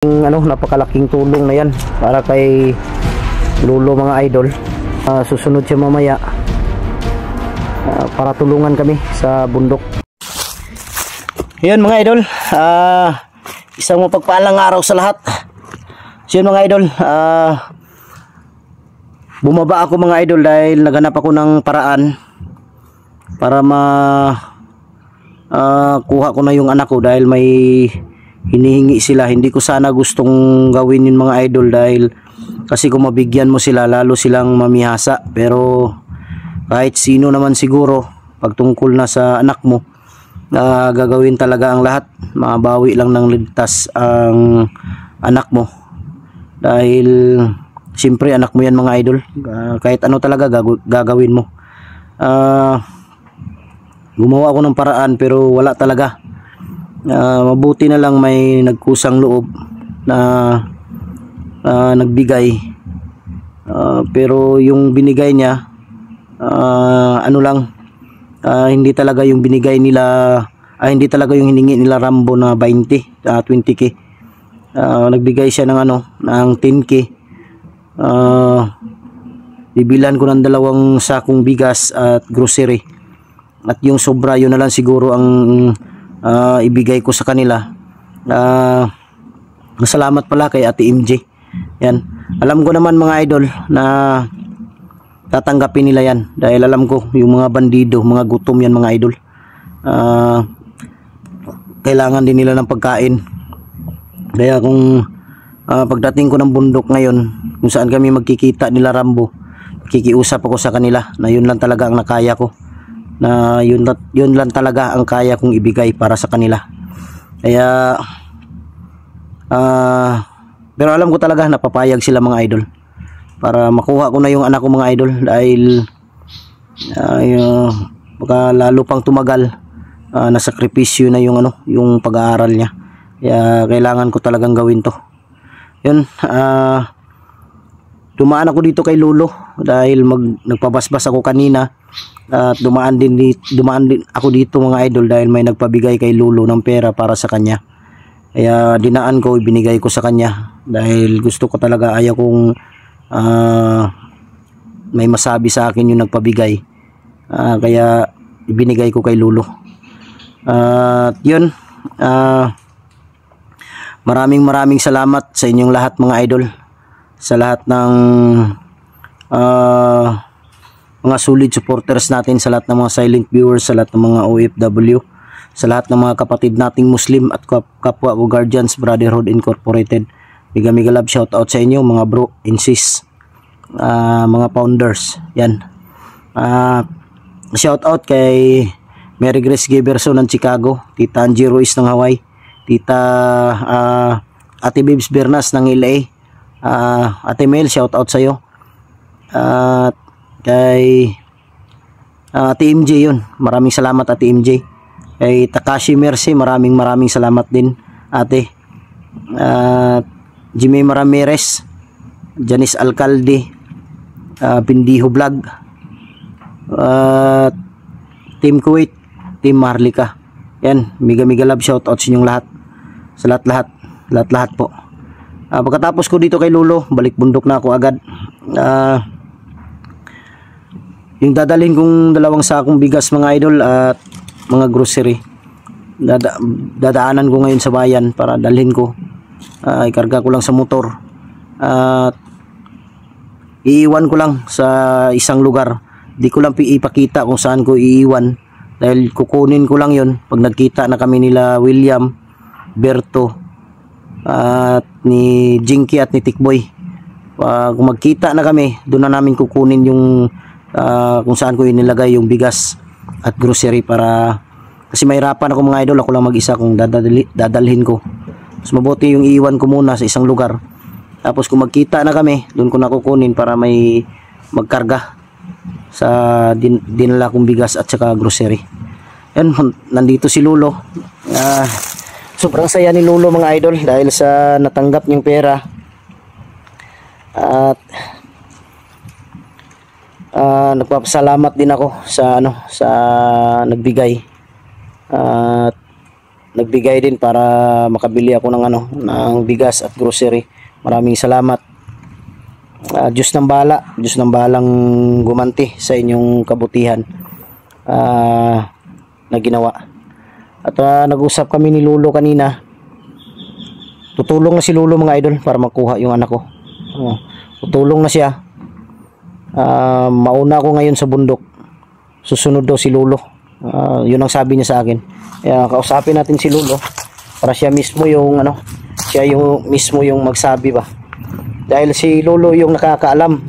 Napakalaking tulong na yan para kay Lolo mga idol. Susunod siya mamaya para tulungan kami sa bundok. Yun mga idol, isang mapagpaalang araw sa lahat. So yun mga idol, bumaba ako mga idol dahil naghanap ako ng paraan para kuha ko na yung anak ko dahil may hinihingi sila. Hindi ko sana gustong gawin yun mga idol dahil kasi kung mabigyan mo sila lalo silang mamihasa, pero kahit sino naman siguro pagtungkol na sa anak mo, gagawin talaga ang lahat. Mabawi lang ng ligtas ang anak mo dahil siyempre anak mo yan mga idol. Kahit ano talaga gagawin mo. Gumawa ako ng paraan pero wala talaga. Mabuti na lang may nagkusang loob na nagbigay, pero yung binigay niya hindi talaga yung binigay nila, hindi talaga yung hiningi nila Rambo na 20k. Nagbigay siya ng ng 10k. Bibilan ko ng 2 sakong bigas at grocery, at yung sobra yun na lang siguro ang ibigay ko sa kanila. Masalamat pala kay Ate MJ. Yan. Alam ko naman mga idol na tatanggapin nila yan dahil alam ko yung mga bandido, mga gutom yan mga idol. Kailangan din nila ng pagkain. Kaya kung pagdating ko ng bundok ngayon kung saan kami magkikita nila Rambo, kikiusap ako sa kanila na yun lang talaga ang nakaya ko, na yun lang talaga ang kaya kong ibigay para sa kanila. Kaya pero alam ko talaga napapayag sila mga idol para makuha ko na yung anak ko mga idol dahil baka lalo pang tumagal. Nasakripisyo na yung pag-aaral niya, kaya kailangan ko talagang gawin to. Yun, dumaan ako dito kay Lolo dahil nagpabasbas ako kanina. At dumaan din ako dito mga idol dahil may nagpabigay kay Lolo ng pera para sa kanya. Kaya dinaan ko, ibinigay ko sa kanya dahil gusto ko talaga, ayaw kong may masabi sa akin yung nagpabigay. Kaya ibinigay ko kay Lolo. Yun, maraming salamat sa inyong lahat mga idol, sa lahat ng mga solid supporters natin, sa lahat ng mga silent viewers, sa lahat ng mga OFW, sa lahat ng mga kapatid nating Muslim at kapwa ko Guardians Brotherhood Incorporated. Mega love shout out sa inyo mga bro and sis, mga founders. Yan. Shout out kay Mary Grace Giverson ng Chicago, Tita Angie Ruiz ng Hawaii, Tita Ate Bibs Bernas ng LA, Ate Mel, shout out sa iyo. Kay Ate MJ, yun, maraming salamat Ate MJ. Kay Takashi Mercy, maraming salamat din ate. Jimmy Ramirez, Janice Alcalde, Pindiho Vlog, Team Kuwait, Team Marlika. Yan, mega love shout out sa inyong lahat, sa lahat po. Pagkatapos ko dito kay Lolo, balik bundok na ako agad. Yung dadalhin kong 2 sakong bigas mga idol at mga grocery, dadaanan ko ngayon sa bayan para dalhin ko. Ikarga ko lang sa motor at iiwan ko lang sa isang lugar. Di ko lang ipakita kung saan ko iiwan dahil kukunin ko lang yon pag nagkita na kami nila William, Berto at ni Jinky at ni Tikboy. Kung magkita na kami, doon na namin kukunin yung kung saan ko inilagay yung bigas at grocery, para kasi mahirapan ako mga idol, ako lang mag-isa kung dadalhin ko. Mas mabuti yung iiwan ko muna sa isang lugar, tapos kung magkita na kami, doon ko na kukunin para may magkarga sa dinala kong bigas at saka grocery. Yan, nandito si Lolo. Sobrang saya ni Lolo mga idol dahil sa natanggap niyang pera. At nagpapasalamat din ako sa sa nagbigay. At nagbigay din para makabili ako ng ng bigas at grocery. Maraming salamat. Diyos ng bahala, Diyos ng bahalang gumanti sa inyong kabutihan na ginawa. At nag-usap kami ni Lolo kanina. Tutulong na si Lolo mga idol para makuha yung anak ko. Tutulong na siya. Mauna ako ngayon sa bundok. Susunod daw si Lolo. Yun ang sabi niya sa akin. Kaya kausapin natin si Lolo para siya mismo yung siya yung mismo yung magsabi ba. Dahil si Lolo yung nakakaalam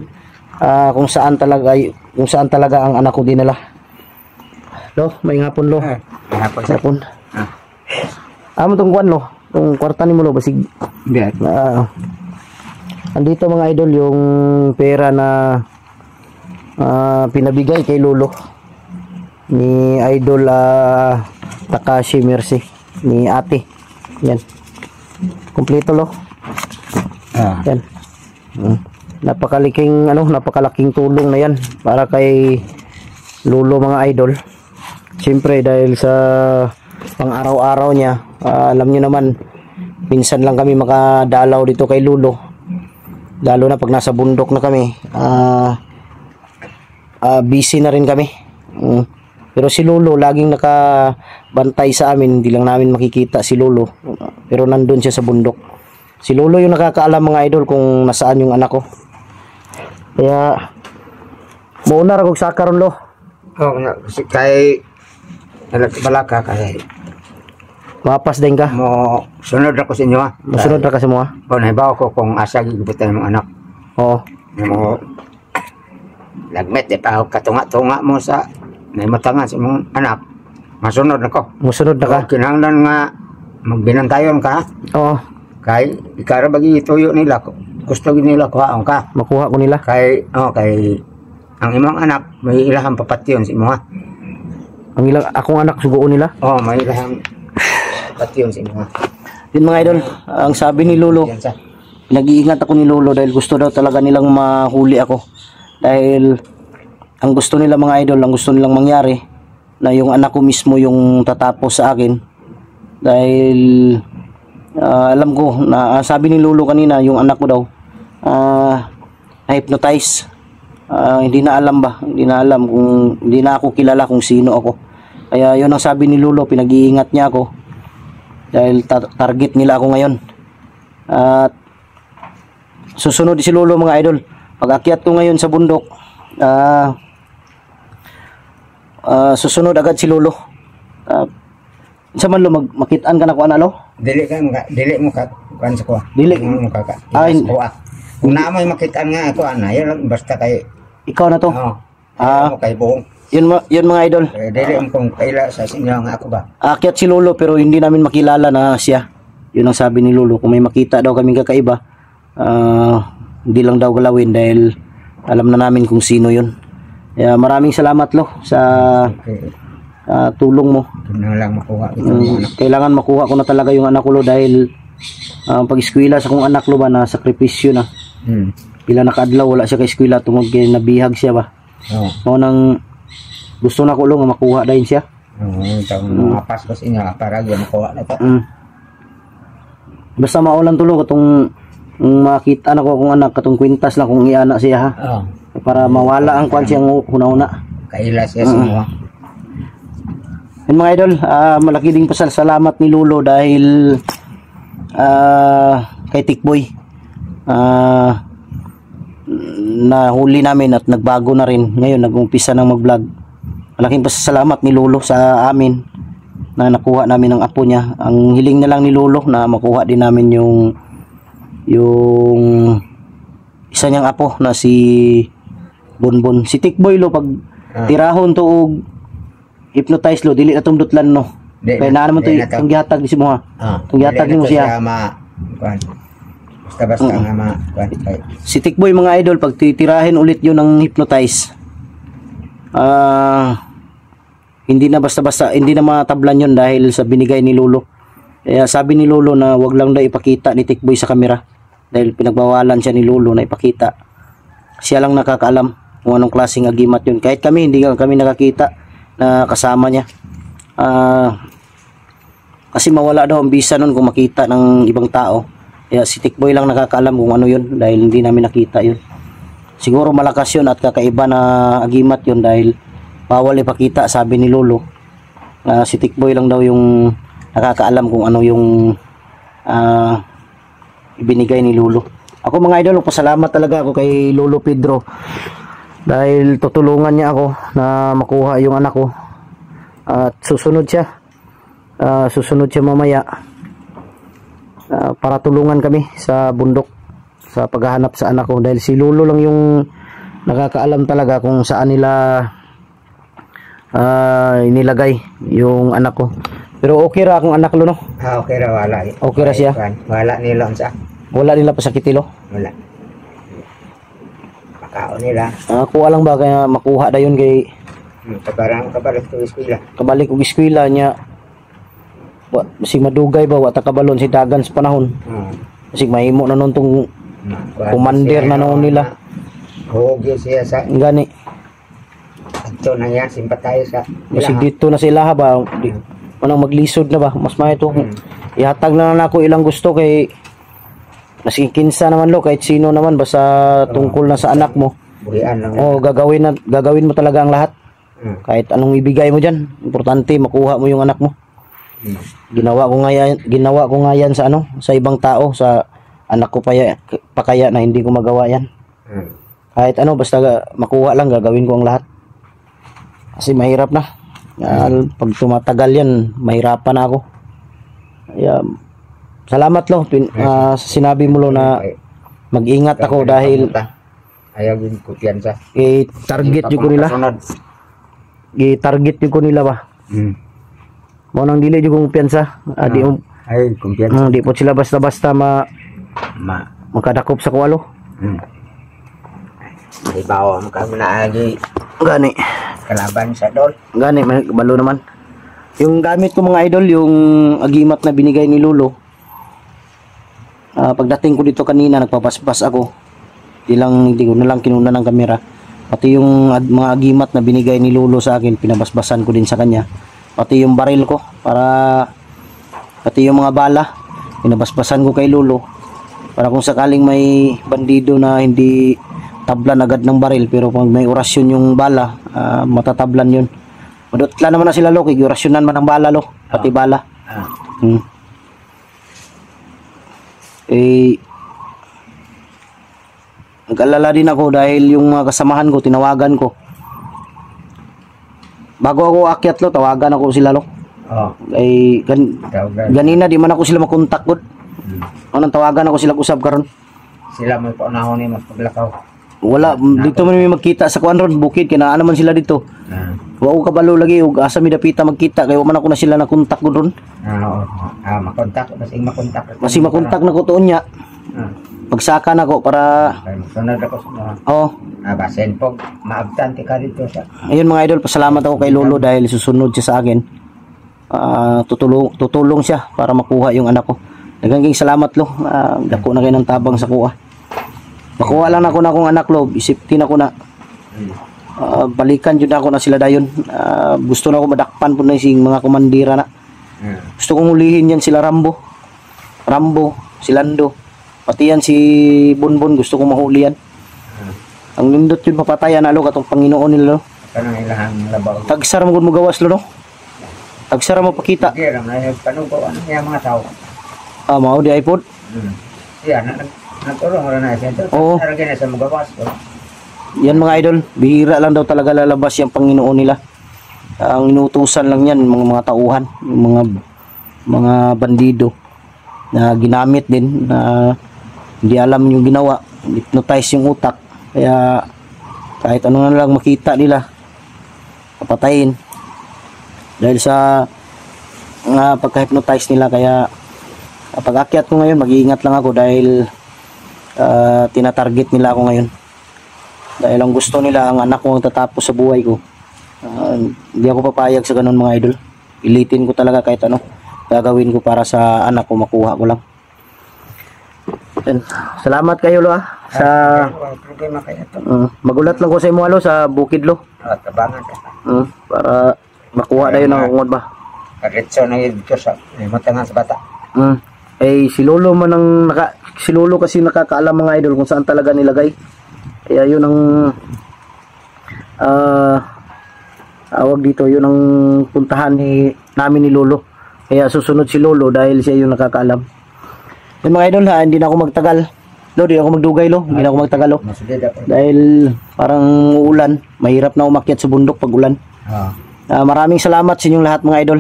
kung saan talaga ang anak ko dinala. Lo, may hapon lo. Hapon. Amo tong kuan lo, tong kwarta ni mo lo basig. Biat. Andito mga idol yung pera na pinabigay kay Lolo ni Idol Takashi Mercy ni ate. Yan. Kompleto lo. Yan. Napakalaking tulong na yan para kay Lolo mga idol. Siyempre dahil sa pang-araw-araw niya, alam niyo naman minsan lang kami makadalaw dito kay Lolo, lalo na pag nasa bundok na kami. Busy na rin kami. Pero si Lolo laging nakabantay sa amin, hindi lang namin makikita si Lolo, pero nandun siya sa bundok. Si Lolo yung nakakaalam mga idol kung nasaan yung anak ko. Kaya mauna ra kog sakaron lo. Kay balaka kay Mapas din ka. mo sunod ako sa inyo ha. Masunod ra ka sa mga. Nahibaw ko kung asa gibutan mo anak. Oo. Mo lagmet di pa katunga-tunga mo sa naimatangan sa imong anak. Masunod nako. Musunod na ka. Kinahanglan nga magbinantayon ka. Oo. Kay ikara bagi ituyo nila ko. Gusto nila kuhaon ka. Makuha ko nila. Kay ang imong anak may ilahang papatyon sa imo ha. Ang ilang akong anak sugoon nila. May ilahang papatyon sa imo ha. Yun mga idol, ang sabi ni Lolo, Yan sa. nag-iingat ako ni Lolo dahil gusto daw talaga nilang mahuli ako. Dahil ang gusto nila mga idol, ang gusto nilang mangyari na yung anak ko mismo yung tatapos sa akin. Dahil alam ko na sabi ni Lolo kanina yung anak ko daw hypnotize. Hindi na alam kung hindi na ako kilala kung sino ako. Kaya yun ang sabi ni Lolo, pinag-iingat niya ako dahil target nila ako ngayon. At susunod si Lolo mga idol. Pag akyat ko ngayon sa bundok, susunod agad si Lolo. Sa man lo makitaan ka na ko ana lo? Dili mo ka kuan sa ko. Dili mo ka. ko. Kung na may makitaan nga ako ana, yan basta kay Ikaw na to. mo kay buong. Yun mga idol. Dili mo kung kaila sa inyo nga ako ba. Akyat si Lolo pero hindi namin makilala na siya. Yun ang sabi ni Lolo. Kung may makita daw kaming kakaiba, hindi lang daw galawin dahil alam na namin kung sino yun. Kaya maraming salamat lo sa tulong mo. Lang makuha Kailangan makuha ko na talaga yung anak ko lo dahil pag-eskwela sa kong anak lo ba na sakripisyo na. Pila nakaadlaw wala siya kay eskwela tungod kay nabihag siya ba. Mao nang gusto na ko lo nga makuha dayon siya. Mapas ko sa inyo para gyud makuha na to. Basta maulan tulo katong makita na ko akong anak katong kwintas lang kung iana siya ha. Para mawala ang kwan siyang huna-huna. Kaila siya sa inyo. Yan mga idol, malaki ding pasalamat ni Lolo dahil kay Tikboy nahuli namin at nagbago na rin. Ngayon nag-umpisa ng mag-vlog. Malaking pasalamat ni Lolo sa amin na nakuha namin ang apo niya. Ang hiling na lang ni Lolo na makuha din namin yung isa niyang apo na si Bonbon. Si Tikboy lo pag tirahon to og hypnotize lo dili na tumdutlan no. Kaya na naman to itong gihatag ni si mo ha. Itong gihatag ni mo siya. Basta nga Si Tikboy mga idol pag titirahin ulit yun ng hypnotize, hindi na basta-basta, hindi na matablan yun dahil sa binigay ni Lolo. Kaya sabi ni Lolo na wag lang daw ipakita ni Tikboy sa kamera dahil pinagbawalan siya ni Lolo na ipakita. Siya lang nakakaalam kung anong klaseng agimat yun. Kahit kami, hindi kami nakakita na kasama niya. Kasi mawala daw ang bisa nun kung makita ng ibang tao. Kaya si Tikboy lang nakakaalam kung ano yun dahil hindi namin nakita yun. Siguro malakas yun at kakaiba na agimat yun dahil bawal ipakita, sabi ni Lolo. Si Tikboy lang daw yung nakakaalam kung ano yung ibinigay ni Lolo. Ako mga idol, pasalamat talaga ako kay Lolo Pedro dahil tutulungan niya ako na makuha yung anak ko. At susunod siya mamaya para tulungan kami sa bundok sa paghahanap sa anak ko dahil si Lolo lang yung nakakaalam talaga kung saan nila inilagay yung anak ko. Pero okay ra akong anak lo, no? Okay ra, wala. Okay ra siya? Wala nila sa. Wala nila pasakitilo? Wala. Makao nila. Kuha lang ba kaya makuha da yun kay kabalik ko eskwela. Kabalik og eskwela niya. Si madugay ba wata kabalon si dagan sa panahon. Kasi mahimo na nun tong commander na noon nila. Huwag siya sa gani. Ito na yan, simpatay sa Kasi dito na sila ba? Manang maglisod na ba? Mas mahito. Ihatag na lang ako ilang gusto kay nasikinsa naman lo kahit sino naman basta tungkol na sa anak mo. Buhian lang. Gagawin mo talaga ang lahat. Kahit anong ibigay mo diyan, importante makuha mo yung anak mo. Ginawa ko nga yan sa sa ibang tao, sa anak ko pa kaya na hindi ko magawa yan. Kahit basta makuha lang, gagawin ko ang lahat. Kasi mahirap na. Pag tumatagal yan, mahirapan na ako. Kaya, salamat lo, sinabi mo lo na mag-ingat ako dahil ayaw yung kumpiyansa. I-target yung ko nila. I-target yung ko nila ba? Mo nang dili jud kong kumpiyansa. Ay, kumpiyansa. Di po sila basta-basta makadakop sa kuwalo. Ibawa mo kami na agi. Gani. Kalaban sa dol. Gani, may balo naman. Yung gamit ko mga idol, yung agimat na binigay ni Lolo. Pagdating ko dito kanina, nagpapaspas ako. Hindi ko na lang kinuna ng kamera. Pati yung mga agimat na binigay ni Lolo sa akin, pinabasbasan ko din sa kanya. Pati yung baril ko, pati yung mga bala, pinabasbasan ko kay Lolo. Para kung sakaling may bandido na hindi tablan agad ng baril, pero pag may orasyon yung bala, matatablan yun. Madutla naman na sila lo, orasyonan man ang bala lo, pati bala. Nag-alala din ako dahil yung mga kasamahan ko, tinawagan ko. Bago ako akyat lo, tawagan ako sila lo. Ganina di man ako sila makontak ko. Anong tawagan ako sila usab karon. Sila may paunahon ni mas paglakaw. Wala, dito man may magkita sa kuan ron, bukid kinaan naman sila dito. Wa ko kabalo lagi ug asa mi dapita magkita kay wa man ako na sila na kontak ko ron. Makontak, masing makontak. Masing makontak na ko tuon nya. Pagsaka na ko para sunod ako sa basen po, maabtante ka dito sa. Ayun mga idol, pasalamat ako kay Lolo dahil susunod siya sa akin. Tutulong siya para makuha yung anak ko. Daghang salamat lo. Dako na kay ng tabang sa kuha. Makuha lang ako na akong anak lo, isiptin ako na. Balikan jud ako na sila dayon. Gusto na ako madakpan po na sing mga komandira na. Gusto kong hulihin yan sila Rambo, si Lando. Pati yan si Bonbon, gusto kong mahuli yan. Ang nindot yun papatayan na lo, katong Panginoon nila lo. Kanang ilahang labaw. Tagsara mo kung magawas lo no? Tagsara mo pakita. Sige lang, tanong ko ano yung mga tao. Mao di iPod. Yan, nagtulong rin na siya. Oo. Naragyan na sa magawas. Yan mga idol, bihira lang daw talaga lalabas yung Panginoon nila. Ang inutusan lang yan, mga tauhan, yung mga bandido na ginamit din na hindi alam yung ginawa, hypnotize yung utak. Kaya kahit ano na lang makita nila, papatayin. Dahil sa pagka-hypnotize nila. Kaya pag akyat ko ngayon, mag-iingat lang ako dahil tinatarget nila ako ngayon. Dahil ang gusto nila, ang anak ko ang tatapos sa buhay ko. Hindi ako papayag sa ganun mga idol. Ilitin ko talaga kahit ano. Gagawin ko para sa anak ko, makuha ko lang. Salamat kayo lo sa magulat lang ko sa imo lo sa bukid lo. Tabangan ka. Para makuha dayon ang ungod ba. Karitso na yun ko sa matangan sa bata. Eh si Lolo man ang si Lolo kasi nakakaalam mga idol kung saan talaga nilagay. Kaya yun ang awag dito, yun ang puntahan namin ni Lolo. Kaya susunod si Lolo dahil siya yung nakakaalam. Yung mga idol ha, hindi na ako magtagal. Lo, di ako magdugay lo, hindi na ako magtagal lo. Dahil parang uulan, mahirap na umakyat sa bundok pag ulan. Maraming salamat sa inyong lahat mga idol.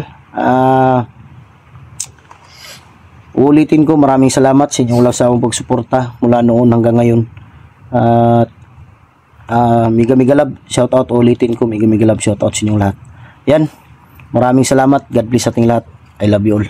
Ulitin ko, maraming salamat sa inyong lasawang pagsuporta mula noon hanggang ngayon. Miga love, shout out, ulitin ko, miga love, shout out sa inyong lahat. Yan, maraming salamat, God bless sa ating lahat. I love you all.